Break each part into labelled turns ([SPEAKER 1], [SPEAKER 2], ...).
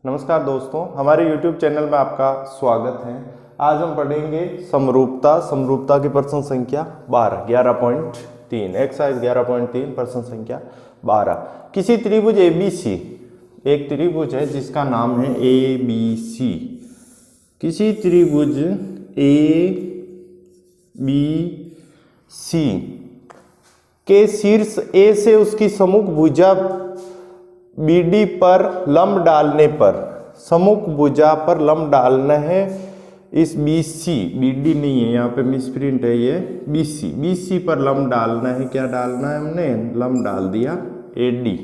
[SPEAKER 1] नमस्कार दोस्तों, हमारे YouTube चैनल में आपका स्वागत है। आज हम पढ़ेंगे समरूपता की प्रश्न संख्या 12 11.3 एक्सरसाइज 11.3 प्रश्न संख्या 12। किसी त्रिभुज ABC, एक त्रिभुज है जिसका नाम है ABC। किसी त्रिभुज ABC के शीर्ष A से उसकी सम्मुख भुजा BD पर लंब डालने पर, सम्मुख भुजा पर लंब डालना है इस BC, BD नहीं है यहाँ पे मिसप्रिंट है, ये BC पर लंब डालना है। क्या डालना है हमने? लंब डाल दिया AD।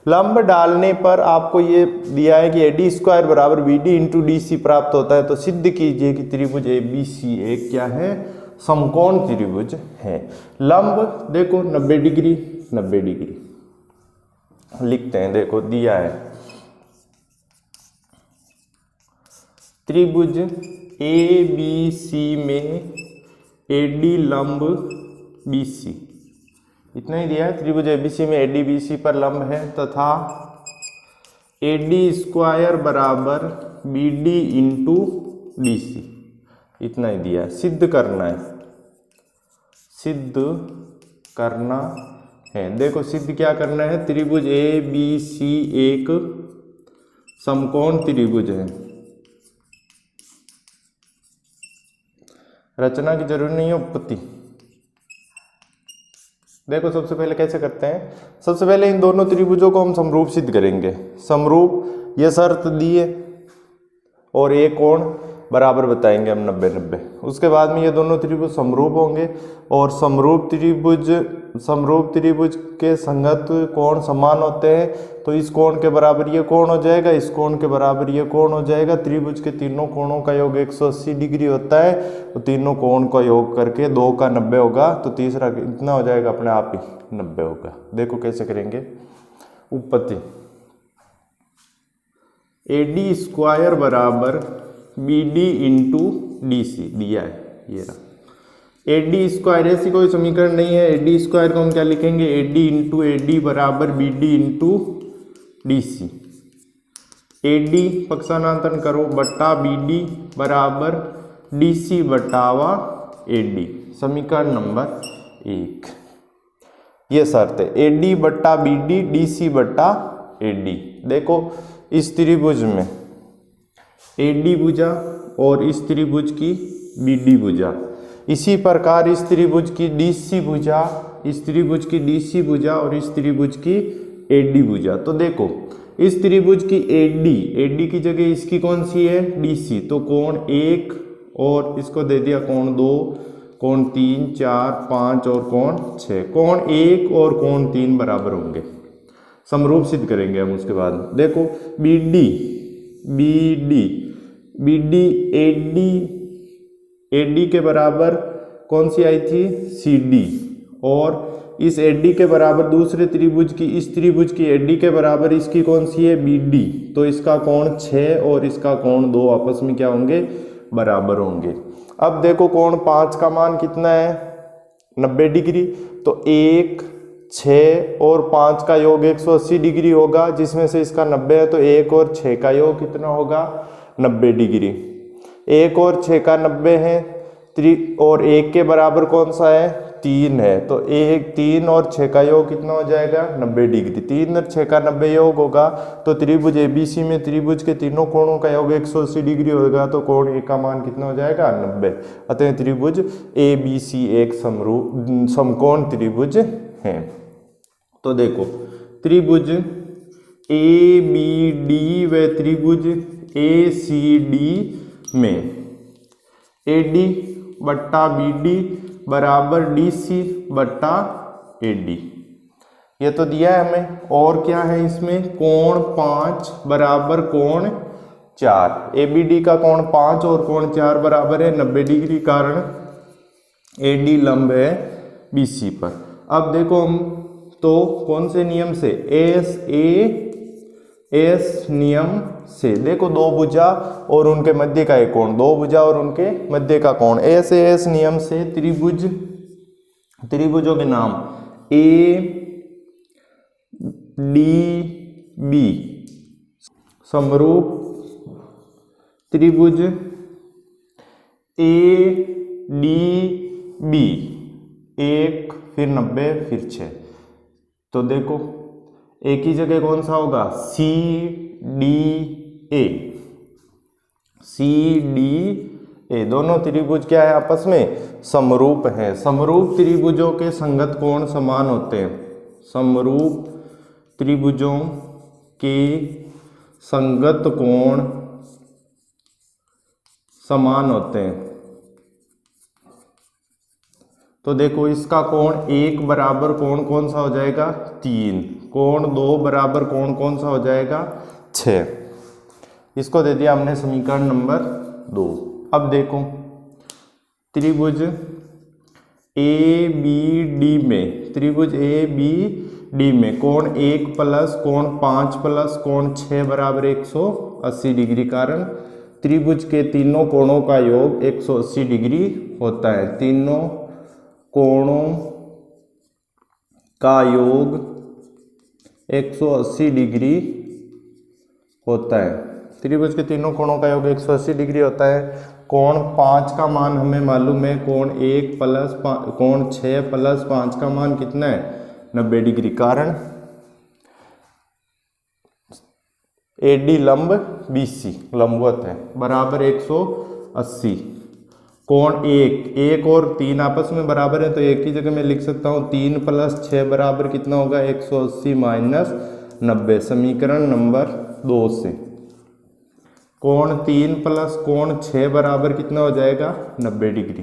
[SPEAKER 1] लंब डालने पर आपको ये दिया है कि AD स्क्वायर बराबर BD इंटू DC प्राप्त होता है। तो सिद्ध कीजिए कि त्रिभुज ABC एक क्या है? समकोण त्रिभुज है। लंब देखो 90 डिग्री 90 डिग्री लिखते हैं। देखो दिया है त्रिभुज ABC में AD लंब BC, इतना ही दिया है। त्रिभुज ABC में AD BC पर लंब है तथा AD स्क्वायर बराबर BD इंटू DC, इतना ही दिया है। सिद्ध करना है, सिद्ध करना है। देखो सिद्ध क्या करना है? त्रिभुज ABC एक समकोण त्रिभुज है। रचना की जरूरत नहीं है, उत्पत्ति। देखो सबसे पहले कैसे करते हैं? सबसे पहले इन दोनों त्रिभुजों को हम समरूप सिद्ध करेंगे। समरूप ये शर्त दी है और एक कोण बराबर बताएंगे हम 90-90। उसके बाद में ये दोनों त्रिभुज समरूप होंगे और समरूप त्रिभुज के संगत कोण समान होते हैं। तो इस कोण के बराबर ये कोण हो जाएगा, इस कोण के बराबर ये कोण हो जाएगा। त्रिभुज के तीनों कोणों का योग 180 डिग्री होता है। तो तीनों कोण का योग करके 2 का 90 होगा, तो तीसरा इतना हो जाएगा, अपने आप ही 90 होगा। देखो कैसे करेंगे? उत्पत्ति AD स्क्वायर बराबर BD इंटू DC दिया है, ये रहा। AD स्क्वायर ऐसी कोई समीकरण नहीं है। AD स्क्वायर को हम क्या लिखेंगे? AD इंटू AD बराबर BD इंटू DC। AD पक्षांतरण करो बट्टा BD बराबर DC बटावा AD, समीकरण नंबर 1। ये शर्त है AD बट्टा BD DC बट्टा AD। देखो इस त्रिभुज में AD भुजा और इस त्रिभुज की BD भुजा, इसी प्रकार इस त्रिभुज की DC भुजा, इस त्रिभुज की DC भुजा और इस त्रिभुज की AD भुजा। तो देखो इस त्रिभुज की AD की जगह इसकी कौन सी है? DC। तो कोण 1 और इसको दे दिया कोण 2, कोण 3, 4, 5 और कोण 6। कोण 1 और कोण 3 बराबर होंगे। समरूप सिद्ध करेंगे हम। उसके बाद देखो BD AD के बराबर कौन सी आई थी? CD। और इस AD के बराबर दूसरे त्रिभुज की, इस त्रिभुज की AD के बराबर इसकी कौन सी है? BD। तो इसका कोण 6 और इसका कोण 2 आपस में क्या होंगे? बराबर होंगे। अब देखो कोण 5 का मान कितना है? 90 डिग्री। तो 1, 6 और 5 का योग 180 डिग्री होगा, जिसमें से इसका 90 है। तो 1 और 6 का योग कितना होगा? 90 डिग्री। 1 और 6 का 90 है, और 1 के बराबर कौन सा है? 3 है। तो 3 और 6 का योग कितना हो जाएगा? 90 डिग्री। 3 और 6 का 90 योग होगा। तो त्रिभुज ABC में त्रिभुज के तीनों कोणों का योग 180 डिग्री होगा। तो कोण 1 का मान कितना हो जाएगा? 90। अतः त्रिभुज ABC एक समकोण त्रिभुज है। तो देखो त्रिभुज ABD व त्रिभुज ACD में AD बट्टा BD बराबर DC बट्टा AD, ये तो दिया है हमें। और क्या है इसमें? कोण 5 बराबर कोण 4। ABD का कोण 5 और कोण 4 बराबर है 90 डिग्री, कारण AD लंब है BC पर। अब देखो हम तो कौन से नियम से? एस नियम से। देखो दो भुजा और उनके मध्य का एक कोण, दो भुजा और उनके मध्य का कोण। एस नियम से त्रिभुजों के नाम A D B समरूप त्रिभुज ए डी बी, 1 फिर 90 फिर 6। तो देखो एक ही जगह कौन सा होगा, C D A, C D A दोनों त्रिभुज क्या है, आपस में समरूप हैं। समरूप त्रिभुजों के संगत कोण समान होते हैं। समरूप त्रिभुजों के संगत कोण समान होते हैं। तो देखो इसका कोण 1 बराबर कोण कौन सा हो जाएगा, 3, कोण 2 बराबर कोण कौन सा हो जाएगा, 6। इसको दे दिया हमने समीकरण नंबर 2। अब देखो त्रिभुज ए बी डी में, त्रिभुज ए बी डी में कोण 1 प्लस कोण 5 प्लस कोण 6 बराबर 180 डिग्री, कारण त्रिभुज के तीनों कोणों का योग 180 डिग्री होता है। तीनों कोणों का योग 180 डिग्री होता है। त्रिभुज के तीनों कोणों का योग 180 डिग्री होता है। कोण 5 का मान हमें मालूम है, कोण 1 प्लस कोण 6 प्लस 5 का मान कितना है, 90 डिग्री, कारण एडी लंब बीसी लंबवत है, बराबर 180। कोण 1 और 3 आपस में बराबर है, तो एक ही जगह मैं लिख सकता हूँ 3 प्लस 6 बराबर कितना होगा, 180 माइनस 90, समीकरण नंबर 2 से। कोण 3 प्लस कोण 6 बराबर कितना हो जाएगा, 90 डिग्री।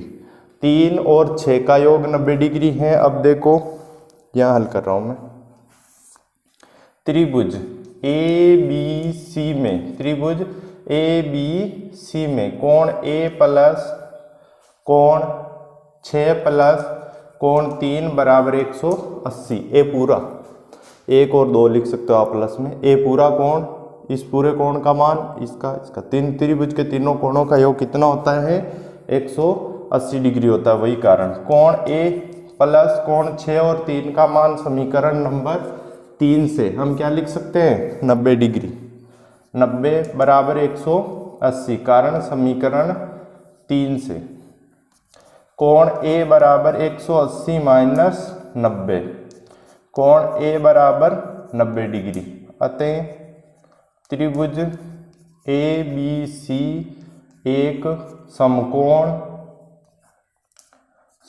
[SPEAKER 1] 3 और 6 का योग 90 डिग्री है। अब देखो यहाँ हल कर रहा हूँ मैं। त्रिभुज ए बी सी में, त्रिभुज ए बी सी में कोण ए प्लस कोण 6 प्लस कोण 3 बराबर 180, ए पूरा, 1 और 2 लिख सकते हो आप प्लस में, ए पूरा कोण, इस पूरे कोण का मान इसका तीन त्रिभुज के तीनों कोणों का योग कितना होता है, 180 डिग्री होता है। वही कारण कोण ए प्लस कोण 6 और 3 का मान समीकरण नंबर 3 से हम क्या लिख सकते हैं, 90 डिग्री। 90 बराबर 180, कारण समीकरण 3 से कोण ए बराबर 180 माइनस 90, कोण ए बराबर 90 डिग्री। अतः त्रिभुज ए बी सी एक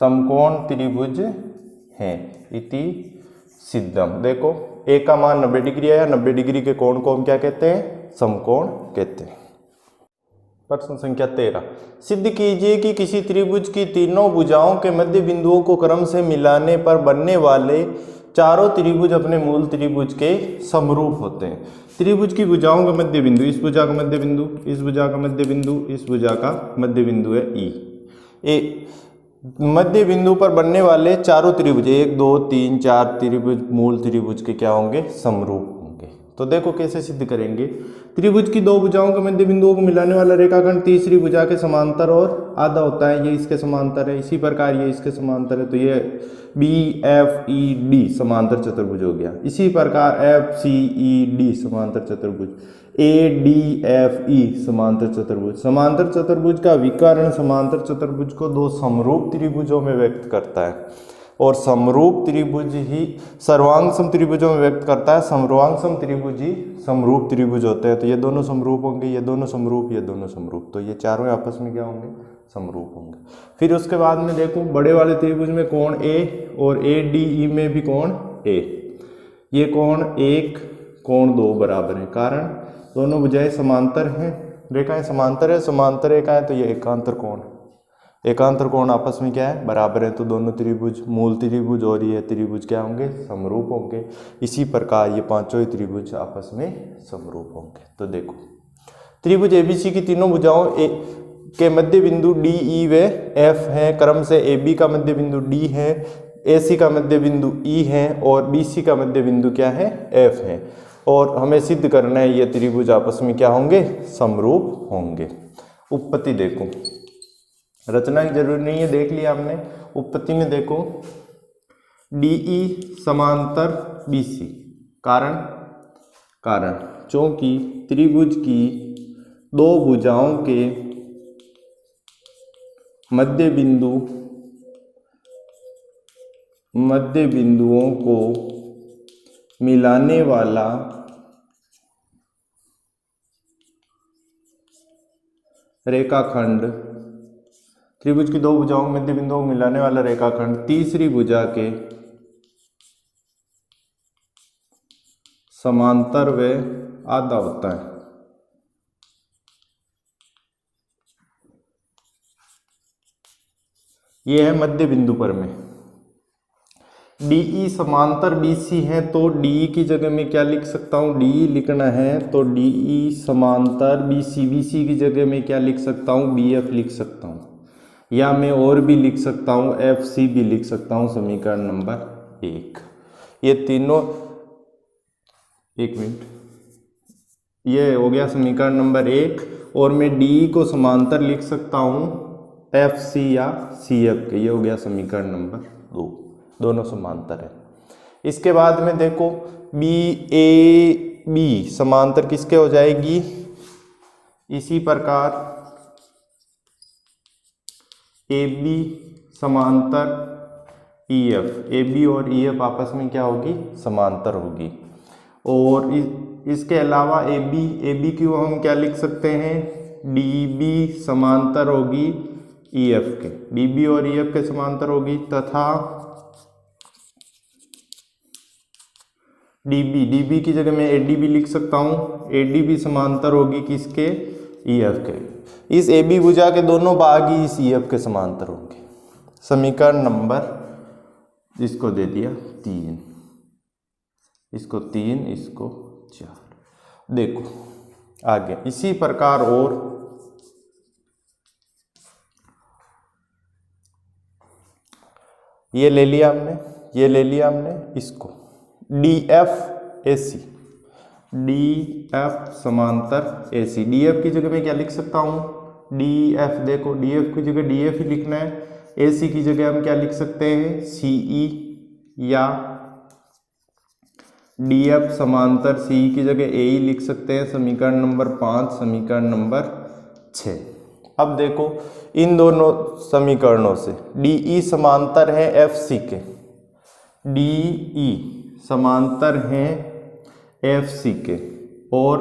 [SPEAKER 1] समकोण त्रिभुज है, इति सिद्धम। देखो ए का मान 90 डिग्री है, 90 डिग्री के कोण को हम क्या कहते हैं, समकोण कहते हैं। प्रश्न संख्या 13, सिद्ध कीजिए कि किसी त्रिभुज की तीनों भुजाओं के मध्य बिंदुओं को क्रम से मिलाने पर बनने वाले चारों त्रिभुज अपने मूल त्रिभुज के समरूप होते हैं। त्रिभुज की भुजाओं का मध्य बिंदु, इस भुजा का मध्य बिंदु, इस भुजा का मध्य बिंदु, इस भुजा का मध्य बिंदु है ई। ए मध्य बिंदु पर बनने वाले चारों त्रिभुज 1 2 3 4 त्रिभुज मूल त्रिभुज के क्या होंगे, समरूप होंगे। तो देखो कैसे सिद्ध करेंगे। त्रिभुज की दो भुजाओं के मध्य बिंदुओं को मिलाने वाला रेखाखंड तीसरी भुजा के समांतर और आधा होता है, ये इसके समांतर है। इसी प्रकार ये इसके समांतर है, तो ये बी एफ ई डी समांतर चतुर्भुज हो गया। इसी प्रकार एफ सी ई डी समांतर चतुर्भुज, ए डी एफ ई समांतर चतुर्भुज। समांतर चतुर्भुज का विकर्ण समांतर चतुर्भुज को दो समरूप त्रिभुजों में व्यक्त करता है, और समरूप त्रिभुज ही सर्वांगसम त्रिभुजों में व्यक्त करता है। सर्वांगसम त्रिभुज ही समरूप त्रिभुज होते हैं। तो ये दोनों समरूप होंगे, ये दोनों समरूप, ये दोनों समरूप, तो ये चारों आपस में क्या होंगे, समरूप होंगे। फिर उसके बाद में देखो बड़े वाले त्रिभुज में कोण ए और ए डी ई में भी कोण ए, ये कोण 1 कोण 2 बराबर है, कारण दोनों भुजाएं समांतर हैं, रेखाएं समांतर है, समांतर रेखा है, तो ये एकांतर कोण, एकांतर कोण आपस में क्या है, बराबर है। तो दोनों त्रिभुज मूल त्रिभुज और ये त्रिभुज क्या होंगे, समरूप होंगे। इसी प्रकार ये पांचों ही त्रिभुज आपस में समरूप होंगे। तो देखो त्रिभुज एबीसी की तीनों भुजाओं के मध्य बिंदु डी ई व एफ है, क्रम से ए बी का मध्य बिंदु डी है, ए सी का मध्य बिंदु ई है और बी सी का मध्य बिंदु क्या है, एफ है। और हमें सिद्ध करना है ये त्रिभुज आपस में क्या होंगे, समरूप होंगे। उत्पत्ति देखो, रचना की जरूरी नहीं है, देख लिया हमने। उत्पत्ति में देखो डी ई समांतर बी सी, कारण चूंकि त्रिभुज की दो भुजाओं के मध्य बिंदुओं को मिलाने वाला रेखाखंड, त्रिभुज की दो भुजाओं के मध्य बिंदुओं को मिलाने वाला रेखाखंड तीसरी भुजा के समांतर व आधा होता है। यह है मध्य बिंदु पर में। DE समांतर BC है तो DE की जगह में क्या लिख सकता हूँ, DE लिखना है तो DE समांतर BC की जगह में क्या लिख सकता हूँ, BF लिख सकता हूँ, या मैं और भी लिख सकता हूँ FC भी लिख सकता हूँ। समीकरण नंबर 1 ये तीनों, एक मिनट, ये हो गया समीकरण नंबर 1। और मैं DE को समांतर लिख सकता हूँ FC या CF के, ये हो गया समीकरण नंबर 2, दोनों समांतर है। इसके बाद में देखो BAB समांतर किसके हो जाएगी, इसी प्रकार AB समांतर EF, AB और EF आपस में क्या होगी, समांतर होगी। और इसके अलावा AB की हम क्या लिख सकते हैं, DB समांतर होगी EF के, DB और EF के समांतर होगी, तथा DB की जगह मैं AD लिख सकता हूँ, AD समांतर होगी किसके, EF के। इस AB भुजा के दोनों भाग ही इस EF के समांतर होंगे। समीकरण नंबर इसको दे दिया 3, इसको 3, इसको 4। देखो आगे इसी प्रकार और ये ले लिया हमने, इसको DF समांतर AC, DF की जगह में क्या लिख सकता हूँ, DF, देखो DF की जगह DF ही लिखना है, AC की जगह हम क्या लिख सकते हैं, CE, या DF समांतर CE की जगह AE लिख सकते हैं। समीकरण नंबर 5, समीकरण नंबर 6। अब देखो इन दोनों समीकरणों से DE समांतर है FC के, DE समांतर है FC के, और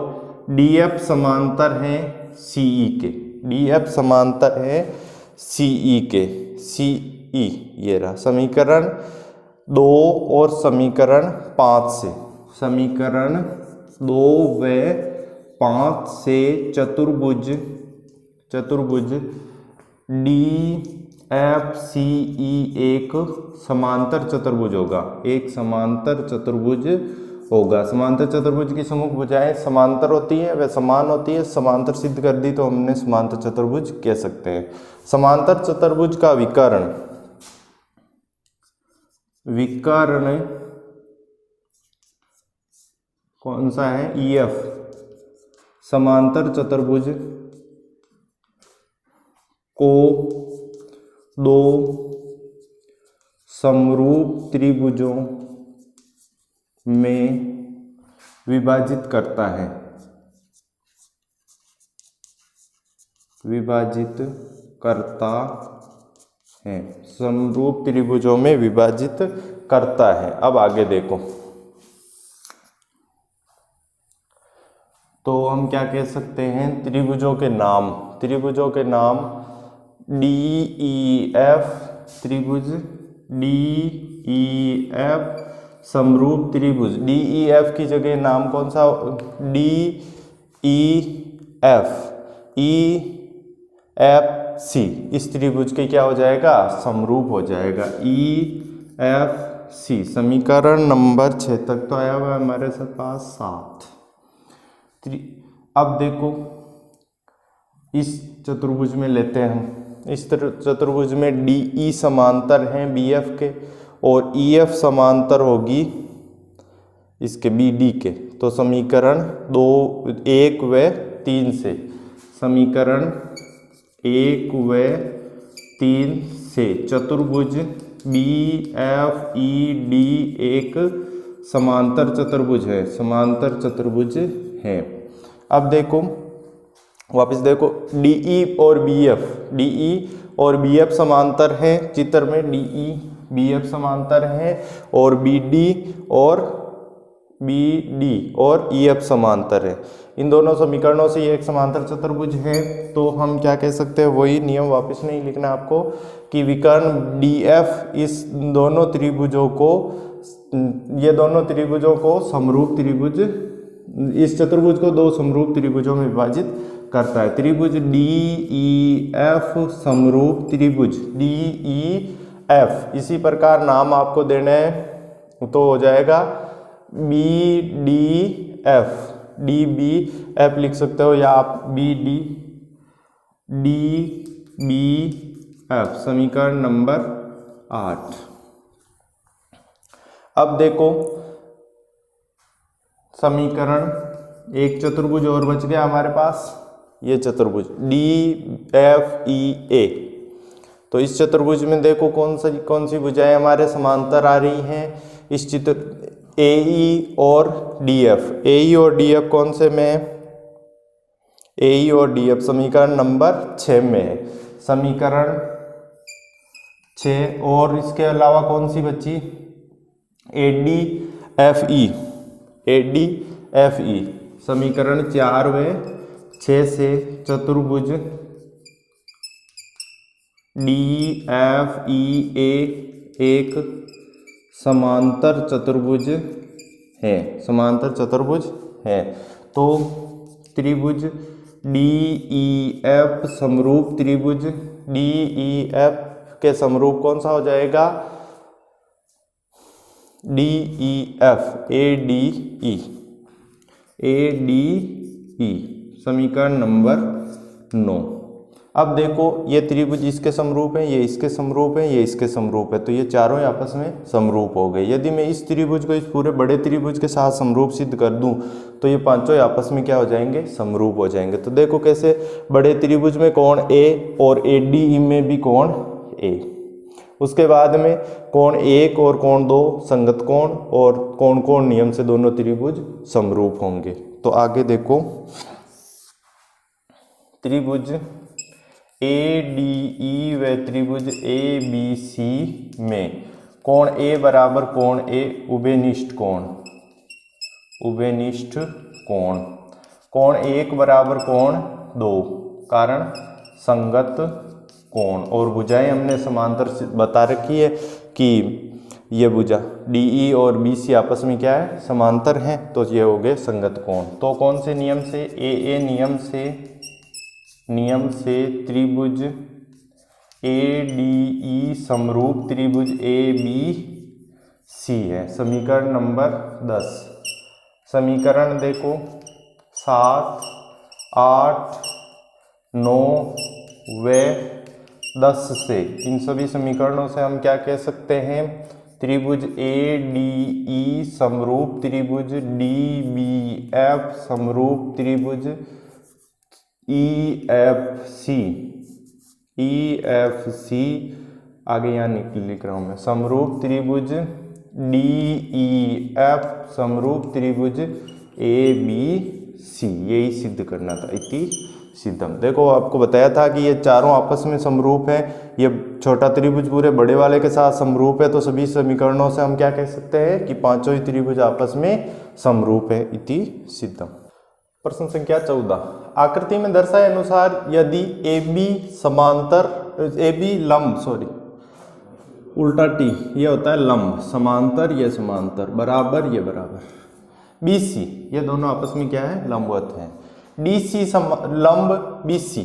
[SPEAKER 1] DF समांतर है CE के, DF समांतर है CE के, CE ये रहा समीकरण 2 और समीकरण 5 से, समीकरण 2 व 5 से चतुर्भुज DFCE एक समांतर चतुर्भुज होगा, एक समांतर चतुर्भुज होगा। समांतर चतुर्भुज की सम्मुख भुजाएं समांतर होती है, वह समान होती है। समांतर सिद्ध कर दी तो हमने समांतर चतुर्भुज कह सकते हैं। समांतर चतुर्भुज का विकर्ण कौन सा है, EF। समांतर चतुर्भुज को दो समरूप त्रिभुजों में विभाजित करता है, समरूप त्रिभुजों में विभाजित करता है। अब आगे देखो तो हम क्या कह सकते हैं, त्रिभुजों के नाम DEF त्रिभुज, DEF समरूप त्रिभुज। DEF की जगह नाम कौन सा, DEF, EFC इस त्रिभुज के क्या हो जाएगा, समरूप हो जाएगा, EFC। समीकरण नंबर 6 तक तो आया हुआ है हमारे पास 7। अब देखो इस चतुर्भुज में लेते हैं हम, इस चतुर्भुज में DE समांतर हैं BF के और EF समांतर होगी इसके BD के। तो समीकरण 1 व 3 से, समीकरण 1 व 3 से चतुर्भुज BFED एक समांतर चतुर्भुज है, समांतर चतुर्भुज हैं। अब देखो वापस देखो, DE और BF समांतर हैं चित्र में, DE BF समांतर हैं और BD और EF समांतर है। इन दोनों समीकरणों से ये एक समांतर चतुर्भुज है। तो हम क्या कह सकते हैं, वही नियम वापस नहीं लिखना आपको कि विकर्ण DF इस दोनों त्रिभुजों को, ये दोनों त्रिभुजों को समरूप त्रिभुज, इस चतुर्भुज को दो समरूप त्रिभुजों में विभाजित करता है। त्रिभुज DEF समरूप त्रिभुज DEF, इसी प्रकार नाम आपको देना है तो हो जाएगा BDF, DBF लिख सकते हो या आप DBF, समीकरण नंबर 8। अब देखो समीकरण, एक चतुर्भुज और बच गया हमारे पास, ये चतुर्भुज DFEA। तो इस चतुर्भुज में देखो कौन सी भुजाएं हमारे समांतर आ रही हैं इस चित्र, AE और DF कौन से में है, AE और DF समीकरण नंबर 6 में है, समीकरण 6। और इसके अलावा कौन सी बची, ADFE समीकरण 4 व 6 से चतुर्भुज DFEA एक समांतर चतुर्भुज है, तो त्रिभुज DEF समरूप त्रिभुज, DEF के समरूप कौन सा हो जाएगा, DEF ADE समीकरण नंबर 9। अब देखो ये त्रिभुज इसके समरूप है, ये इसके समरूप है, ये इसके समरूप है, तो ये चारों आपस में समरूप हो गए। यदि मैं इस त्रिभुज को इस पूरे बड़े त्रिभुज के साथ समरूप सिद्ध कर दूं तो ये पांचों आपस में क्या हो जाएंगे, समरूप हो जाएंगे। तो देखो कैसे, बड़े त्रिभुज में कोण A और ADE में भी कोण A, उसके बाद में कोण 1 और कोण 2 संगत कोण, और कोण नियम से दोनों त्रिभुज समरूप होंगे। तो आगे देखो, त्रिभुज ADE व त्रिभुज ABC में कोण A बराबर कोण A उभयनिष्ठ कोण, कोण 1 बराबर कोण 2 कारण संगत कोण, और भुजाएं हमने समांतर बता रखी है कि ये भुजा DE और BC आपस में क्या है, समांतर हैं, तो ये हो गए संगत कोण। तो कौन से नियम से, AA नियम से त्रिभुज ADE समरूप त्रिभुज ABC है, समीकरण नंबर 10। समीकरण देखो 7, 8, 9 व 10 से, इन सभी समीकरणों से हम क्या कह सकते हैं, त्रिभुज ADE समरूप त्रिभुज DBF समरूप त्रिभुज EFC आगे यहाँ लिख रहा हूँ मैं, समरूप त्रिभुज DEF समरूप त्रिभुज ABC, यही सिद्ध करना था, इति सिद्धम। देखो आपको बताया था कि ये चारों आपस में समरूप है, ये छोटा त्रिभुज पूरे बड़े वाले के साथ समरूप है, तो सभी समीकरणों से हम क्या कह सकते हैं कि पांचों ही त्रिभुज आपस में समरूप है, इति सिद्धम। प्रश्न संख्या 14, आकृति में दर्शाए अनुसार यदि AB लंब उल्टा T, ये होता है लंब, समांतर ये समांतर, बराबर ये बराबर, BC ये दोनों आपस में क्या है, लंबवत है, DC लंब BC,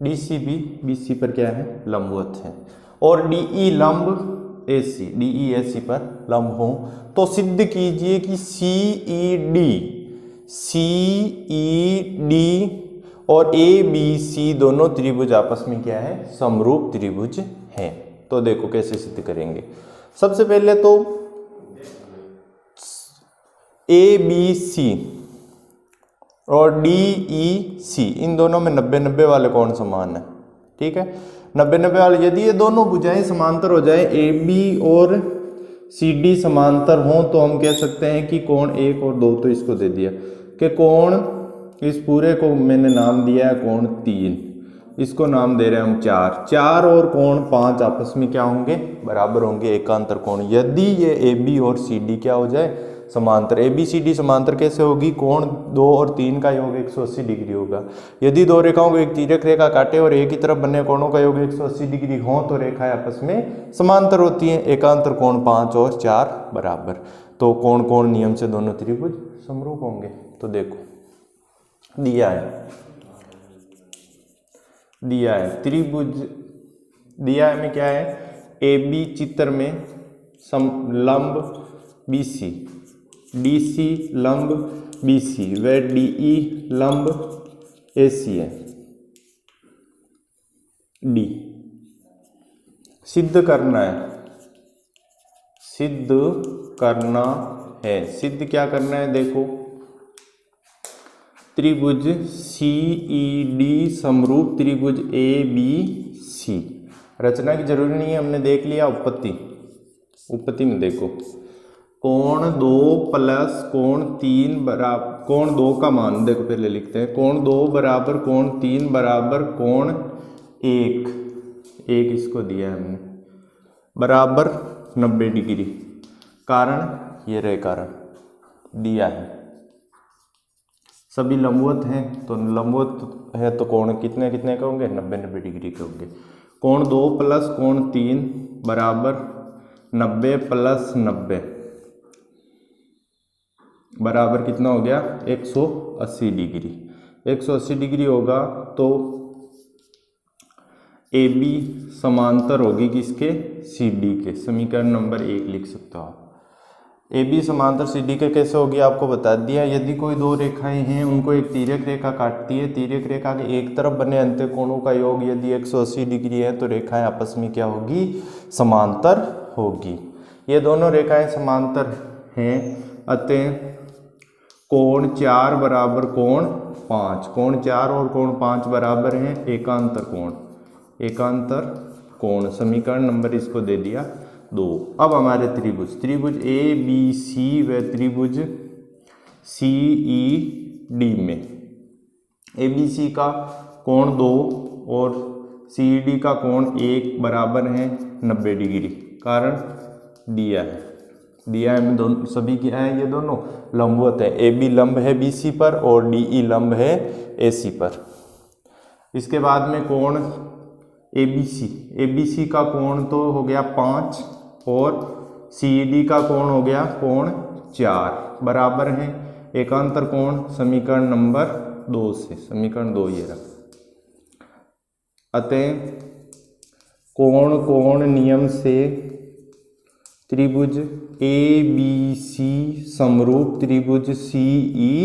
[SPEAKER 1] DC भी BC पर क्या है, लंबवत है, और DE लंब AC पर लंब हो, तो सिद्ध कीजिए कि CED और ABC दोनों त्रिभुज आपस में क्या है, समरूप त्रिभुज हैं। तो देखो कैसे सिद्ध करेंगे। सबसे पहले तो ABC और DEC इन दोनों में 90-90 वाले कोण समान है, ठीक है, 90-90 वाले। यदि ये दोनों भुजाएं समांतर हो जाए, AB और CD समांतर हों, तो हम कह सकते हैं कि कोण 1 और 2, तो इसको दे दिया, कि कोण, इस पूरे को मैंने नाम दिया है कोण 3, इसको नाम दे रहे हैं हम 4, 4 और कोण 5 आपस में क्या होंगे, बराबर होंगे, एकांतर कोण। यदि ये ए बी और सी डी क्या हो जाए, समांतर। ए बी सी डी समांतर कैसे होगी, कोण 2 और 3 का योग 180 डिग्री होगा। यदि दो रेखाओं को एक तिर्यक रेखा काटे और एक ही तरफ बने कोणों का योग 180 डिग्री हो तो रेखाएं आपस में समांतर होती हैं। एकांतर कोण 5 और 4 बराबर, तो कोण कोण नियम से दोनों त्रिभुज समरूप होंगे। तो देखो दिया है त्रिभुज, दिया है में क्या है, ए बी चित्र में लंब BC, DC लंब BC व DE लंब AC है, D सिद्ध करना है, सिद्ध क्या करना है, देखो त्रिभुज CED समरूप त्रिभुज ABC। रचना की जरूरी नहीं है, हमने देख लिया उत्पत्ति में देखो, कोण 2 प्लस कोण 3 बराबर, कोण 2 का मान देखो पहले लिखते हैं, कोण 2 बराबर कोण 3 बराबर कोण 1 इसको दिया है हमने, बराबर 90 डिग्री। कारण ये रहे, कारण दिया है, सभी लंबवत हैं, तो लंबवत है तो कोण कितने कितने के होंगे, 90 डिग्री के होंगे। कोण 2 प्लस कोण 3 बराबर 90 प्लस 90 बराबर कितना हो गया, 180 डिग्री। 180 डिग्री होगा तो ए बी समांतर होगी किसके, सी डी के। समीकरण नंबर 1 लिख सकते हो आप। ए बी समांतर सी डी के कैसे होगी आपको बता दिया। यदि कोई दो रेखाएं हैं, उनको एक तिर्यक रेखा काटती है, तिर्यक रेखा के एक तरफ बने अंत्य कोणों का योग यदि 180 डिग्री है तो रेखाएं आपस में क्या होगी, समांतर होगी। ये दोनों रेखाएं समांतर हैं, अतः कोण 4 बराबर कोण 5, कोण 4 और कोण 5 बराबर हैं एकांतर कोण। समीकरण नंबर इसको दे दिया 2। अब हमारे त्रिभुज ए बी सी व त्रिभुज सी ई डी में ए बी सी का कोण 2 और सी ई डी का कोण 1 बराबर है 90 डिग्री। कारण दिया है में दोनों सभी क्या है, ये दोनों लंबवत है। ए बी लंब है बी सी पर और डी ई लंब है ए सी पर। इसके बाद में कोण ए बी सी का कोण तो हो गया 5 और सी ई डी का कोण हो गया कोण 4 बराबर है एकांतर कोण। समीकरण नंबर 2 से, समीकरण 2 ये रहा। अतः कोण नियम से त्रिभुज ए बी सी समरूप त्रिभुज सी ई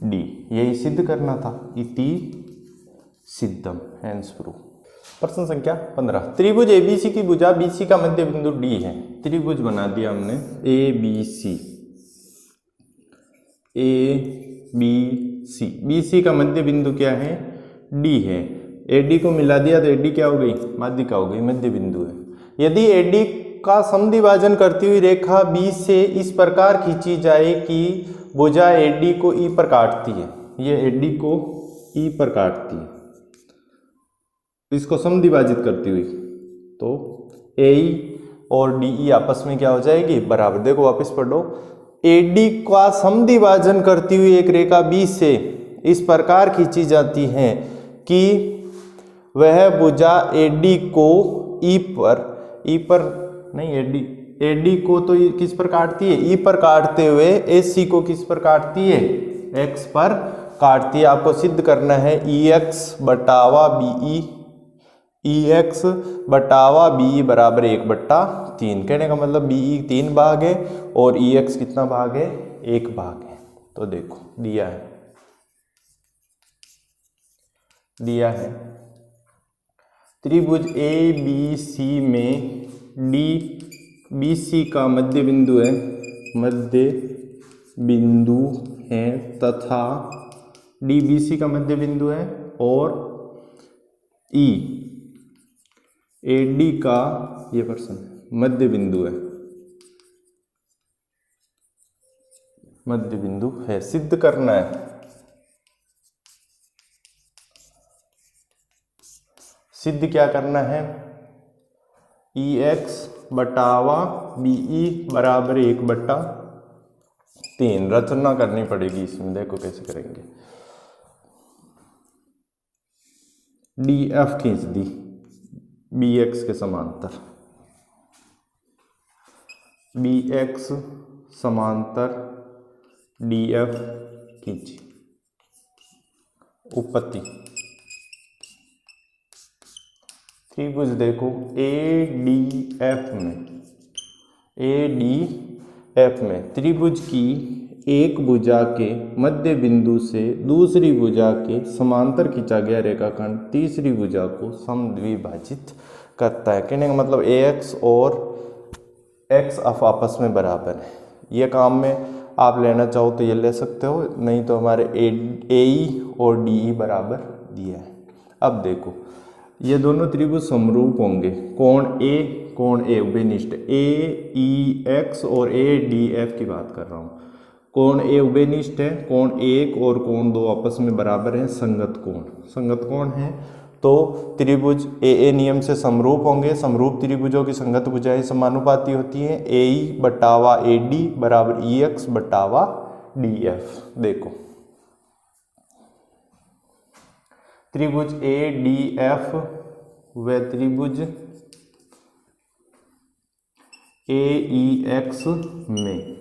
[SPEAKER 1] डी, यही सिद्ध करना था। इति सिद्धम, हैंस प्रूफ। प्रश्न संख्या 15। त्रिभुज एबीसी की भुजा बीसी का मध्य बिंदु डी है। त्रिभुज बना दिया हमने ए बी सी। बीसी का मध्य बिंदु क्या है, डी है। एडी को मिला दिया तो एडी क्या हो गई, माध्यिका हो गई, मध्य बिंदु है। यदि एडी का समद्विभाजन करती हुई रेखा बी से इस प्रकार खींची जाए कि भुजा एडी को ई पर काटती है, ये एडी को ई पर काटती है, इसको समद्विभाजित करती हुई, तो ए और डी आपस में क्या हो जाएगी, बराबर। देखो वापस पढ़ो, एडी का समद्विभाजन करती हुई एक रेखा बी से इस प्रकार खींची जाती है कि वह भुजा एडी को ई पर नहीं, एडी को तो किस पर काटती है, ई पर काटते हुए एसी को किस पर काटती है, एक्स पर काटती है। आपको सिद्ध करना है ई एक्स बटावा बी बराबर 1/3। कहने का मतलब बी 3 भाग है और ई एक्स कितना भाग है, 1 भाग है। तो देखो दिया है त्रिभुज ए बी सी में डी बी सी का मध्य बिंदु है तथा डी बी सी का मध्य बिंदु है और ई ए डी का ये पर्सन मध्य बिंदु है। मध्य बिंदु है। सिद्ध करना है, सिद्ध क्या करना है, ई एक्स बटावा बी ई बराबर 1/3। रचना करनी पड़ेगी इसमें, देखो कैसे करेंगे। डी एफ खींच दी बी एक्स के समांतर, बी एक्स समांतर डी एफ खींची। उपपत्ति त्रिभुज देखो ए डी एफ में त्रिभुज की एक भुजा के मध्य बिंदु से दूसरी भुजा के समांतर खींचा गया रेखाखंड तीसरी भुजा को समद्विभाजित करता है। कहने का मतलब ए एक्स और एक्स आपस में बराबर है। ये काम में आप लेना चाहो तो ये ले सकते हो, नहीं तो हमारे ए ई और डी ई बराबर दिया है। अब देखो ये दोनों त्रिभुज समरूप होंगे। कोण ए उभयनिष्ठ, ए ई एक्स और ए डी एफ की बात कर रहा हूँ। कोण ए उभयनिष्ठ है, कोण 1 और कोण 2 आपस में बराबर हैं, संगत कोण है। तो त्रिभुज ए नियम से समरूप होंगे। समरूप त्रिभुजों की संगत भुजाएं समानुपाती होती हैं। ए ई बटावा ए डी बराबर ई एक्स बटावा डी एफ। देखो त्रिभुज ए डी एफ व त्रिभुज ए ई एक्स में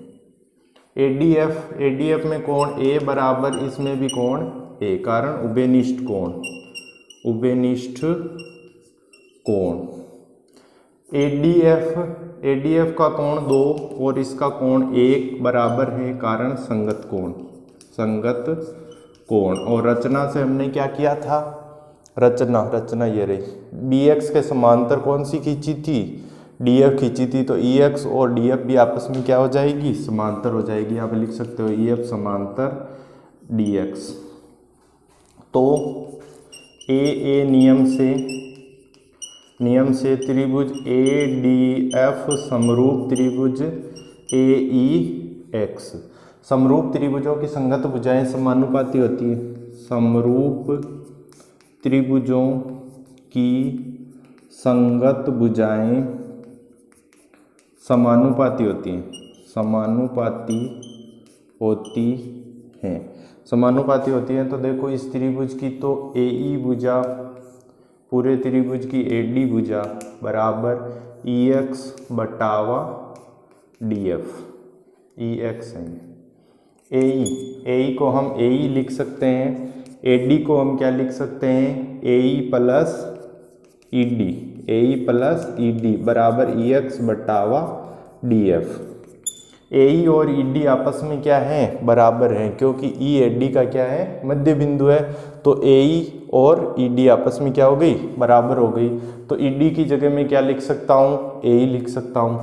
[SPEAKER 1] एडीएफ में कोण ए बराबर इसमें भी कोण ए, कारण उभयनिष्ठ कोण। एडीएफ का कोण 2 और इसका कोण 1 बराबर है, कारण संगत कोण। और रचना से हमने क्या किया था, रचना ये रही, बी एक्स के समांतर कौन सी खींची थी, डी एफ खींची थी। तो ई एक्स और डी एफ भी आपस में क्या हो जाएगी, समांतर हो जाएगी। आप लिख सकते हो ई एफ समांतर डी एक्स। तो ए नियम से त्रिभुज ए डी एफ समरूप त्रिभुज ए ई एक्स। समरूप त्रिभुजों की संगत भुजाएं समानुपाती होती है। समरूप त्रिभुजों की संगत भुजाएं समानुपाती होती हैं। समानुपाती होती हैं। तो देखो इस त्रिभुज की तो ए ई भुजा पूरे त्रिभुज की ए डी भुजा बराबर ई एक्स बटावा डी एफ। ई एक्स है ए ई को हम ए ई लिख सकते हैं, ए डी को हम क्या लिख सकते हैं, ए ई प्लस ई डी बराबर ई एक्स बटावा डी एफ। ए ई और ई डी आपस में क्या है, बराबर हैं, क्योंकि ई ए डी का क्या है, मध्य बिंदु है। तो ए ई और ई डी आपस में क्या हो गई, बराबर हो गई। तो ई डी की जगह में क्या लिख सकता हूँ, ए ई लिख सकता हूँ।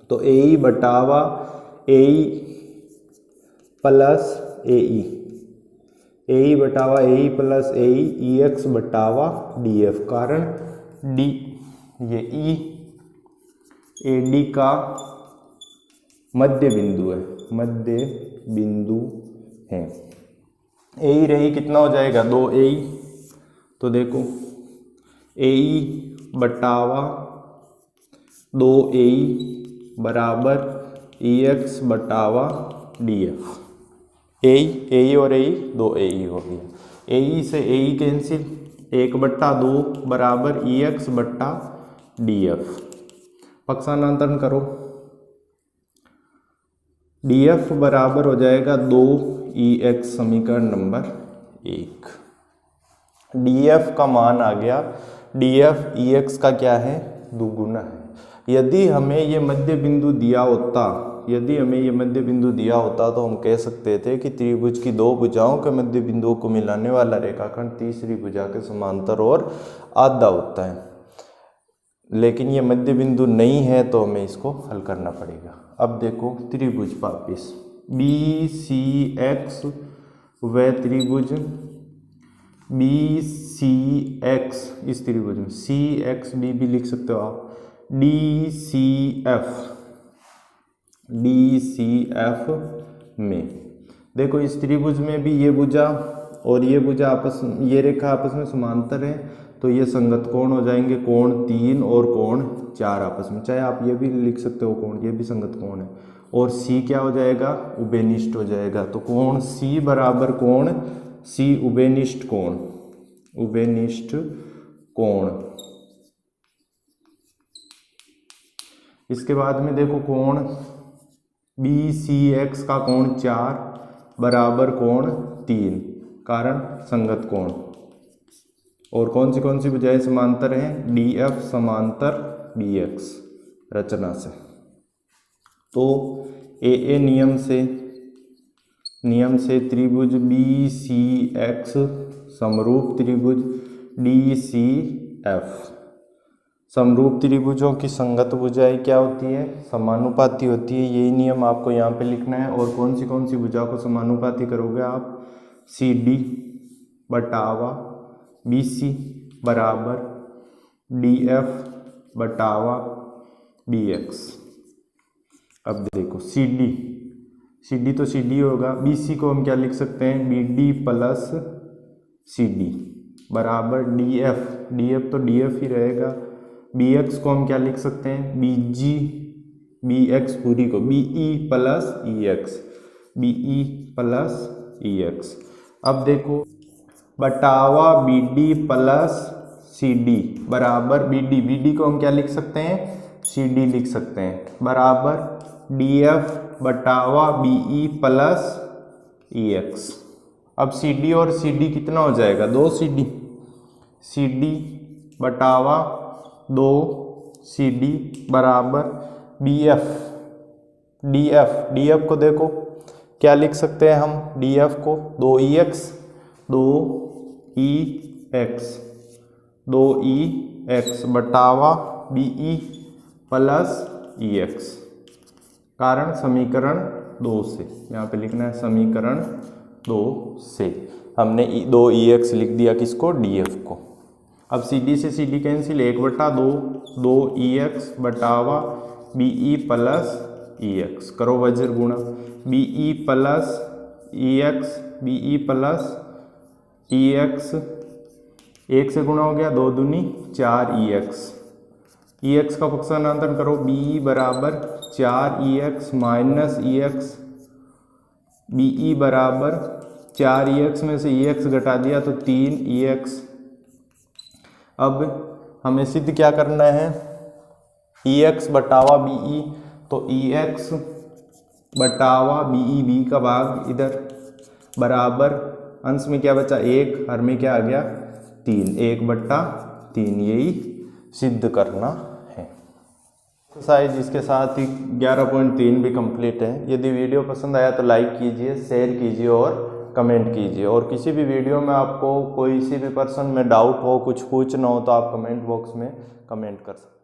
[SPEAKER 1] तो ए ई बटावा ए ई प्लस ए ई, ए ई बटावा ए ई प्लस ए ई एक्स बटावा डी एफ। कारण डी ये ई ए डी का मध्य बिंदु है। ए ई रही कितना हो जाएगा, 2 ए ई। तो देखो ए ई बटावा 2 ए ई बराबर ई एक्स बटावा डी एफ। ए ई और ए ई 2 ए ई हो गया। ए ई से ए ई कैंसिल, 1/2 बराबर ई एक्स बट्टा डी एफ। पक्षांतरण करो, डी एफ बराबर हो जाएगा 2 ई एक्स, समीकरण नंबर 1। डी एफ का मान आ गया, डी एफ ई एक्स का क्या है, दुगुना है। यदि हमें ये मध्य बिंदु दिया होता तो हम कह सकते थे कि त्रिभुज की 2 भुजाओं के मध्य बिंदुओं को मिलाने वाला रेखाखंड तीसरी भुजा के समांतर और आधा होता है। लेकिन ये मध्य बिंदु नहीं है तो हमें इसको हल करना पड़ेगा। अब देखो त्रिभुज वापिस बी सी एक्स व त्रिभुज बी सी एक्स, इस त्रिभुज में सी एक्स डी भी लिख सकते हो आप, डी सी एफ में। देखो इस त्रिभुज में भी ये भुजा और ये भुजा आपस में, ये रेखा आपस में समांतर है, तो ये संगत कोण हो जाएंगे, कोण 3 और कोण 4 आपस में। चाहे आप ये भी लिख सकते हो कोण, ये भी संगत कोण है। और C क्या हो जाएगा, उभयनिष्ठ हो जाएगा। तो कोण C बराबर कोण C उभयनिष्ठ कोण, उभयनिष्ठ कोण। इसके बाद में देखो कोण BCX का कोण 4 बराबर कोण 3, कारण संगत कोण। और कौन सी भुजाएं समांतर हैं, DF समांतर BX रचना से। तो AA नियम से त्रिभुज BCX समरूप त्रिभुज DCF। समरूप त्रिभुजों की संगत भुजाएं क्या होती है, समानुपाती होती है। यही नियम आपको यहाँ पे लिखना है। और कौन सी भुजा को समानुपाती करोगे आप, CD बटावा BC बराबर DF बटावा BX। अब देखो CD तो CD होगा, BC को हम क्या लिख सकते हैं, BD प्लस CD बराबर DF तो DF ही रहेगा। BX को हम क्या लिख सकते हैं, BX पूरी को BE प्लस EX। अब देखो बटावा BD प्लस CD बराबर BD को हम क्या लिख सकते हैं, CD लिख सकते हैं, बराबर DF बटावा BE प्लस EX। अब CD और CD कितना हो जाएगा, 2CD, CD बटावा 2CD बराबर DF को देखो क्या लिख सकते हैं हम, DF को 2EX बटावा BE प्लस EX, कारण समीकरण 2 से। यहाँ पे लिखना है समीकरण 2 से हमने 2EX लिख दिया, किसको, DF को। अब CD से CD cancel, 1/2 2EX बटावा BE plus EX, करो वज्र गुणा, BE प्लस EX 1 से गुणा हो गया, 2 दूनी 4EX, EX का पक्षांतरण करो, BE बराबर 4EX माइनस EX, BE बराबर 4EX में से EX घटा दिया तो 3EX। अब हमें सिद्ध क्या करना है, EX बटावा BE, तो EX बटावा BE, B का भाग इधर बराबर, अंश में क्या बचा 1, हर में क्या आ गया 3, 1/3, यही सिद्ध करना है। एक्सरसाइज इसके साथ ही 11.3 भी कंप्लीट है। यदि वीडियो पसंद आया तो लाइक कीजिए, शेयर कीजिए और कमेंट कीजिए। और किसी भी वीडियो में आपको कोई सी भी पर्सन में डाउट हो, कुछ पूछना हो तो आप कमेंट बॉक्स में कमेंट कर सकते हैं।